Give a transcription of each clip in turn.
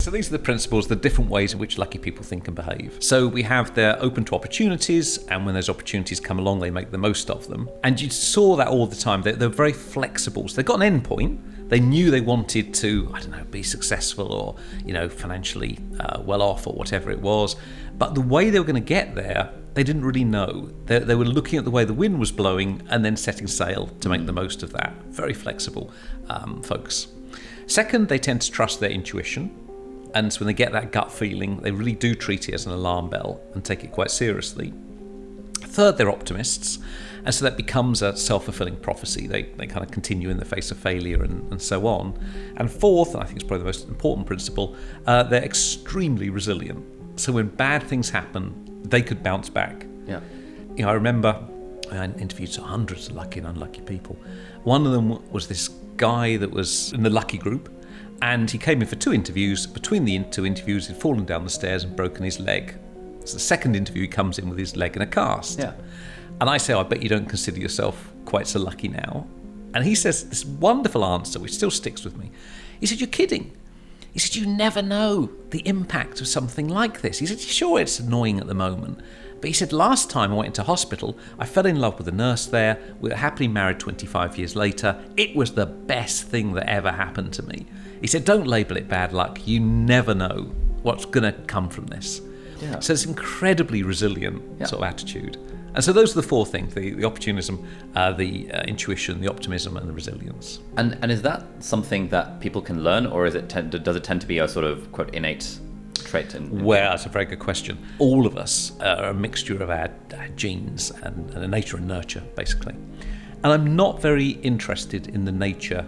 So these are the principles, the different ways in which lucky people think and behave. So we have they're open to opportunities, and when those opportunities come along, they make the most of them. And you saw that all the time. They're very flexible. So they've got an end point. They knew they wanted to, be successful or, financially well off or whatever it was. But the way they were going to get there, they didn't really know. They were looking at the way the wind was blowing and then setting sail to make the most of that. Very flexible folks. Second, they tend to trust their intuition. And so when they get that gut feeling, they really do treat it as an alarm bell and take it quite seriously. Third, they're optimists. And so that becomes a self-fulfilling prophecy. They kind of continue in the face of failure and so on. And fourth, and I think it's probably the most important principle, they're extremely resilient. So when bad things happen, they could bounce back. Yeah. I remember I interviewed hundreds of lucky and unlucky people. One of them was this guy that was in the lucky group. And he came in for 2 interviews. Between the 2 interviews, he'd fallen down the stairs and broken his leg. So the second interview, he comes in with his leg in a cast. Yeah. And I say, I bet you don't consider yourself quite so lucky now. And he says this wonderful answer, which still sticks with me. He said, you're kidding. He said, you never know the impact of something like this. He said, sure, it's annoying at the moment. But he said, last time I went into hospital, I fell in love with a nurse there. We were happily married 25 years later. It was the best thing that ever happened to me. He said, don't label it bad luck. You never know what's going to come from this. Yeah. So it's incredibly resilient sort of attitude. And so those are the 4 things, the opportunism, the intuition, the optimism, and the resilience. And is that something that people can learn, or does it tend to be a sort of, quote, innate trait? Well, that's a very good question. All of us are a mixture of our genes and nature and nurture, basically. And I'm not very interested in the nature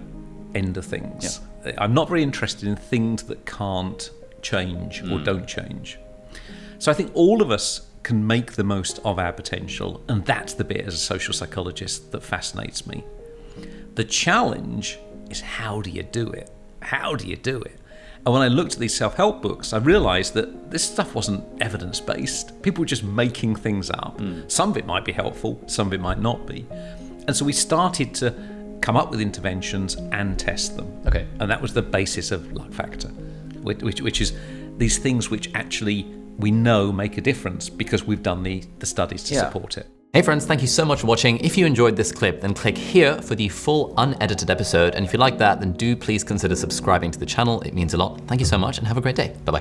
end of things. Yeah. I'm not very interested in things that can't change or don't change. So I think all of us can make the most of our potential, and that's the bit as a social psychologist that fascinates me. The challenge is, how do you do it? How do you do it? And when I looked at these self-help books, I realized that this stuff wasn't evidence-based. People were just making things up. Some of it might be helpful, some of it might not be. And so we started to come up with interventions and test them. Okay. And that was the basis of Luck Factor, which is these things which actually we know make a difference because we've done the studies to support it. Hey friends, thank you so much for watching. If you enjoyed this clip, then click here for the full unedited episode. And if you like that, then do please consider subscribing to the channel. It means a lot. Thank you so much and have a great day. Bye-bye.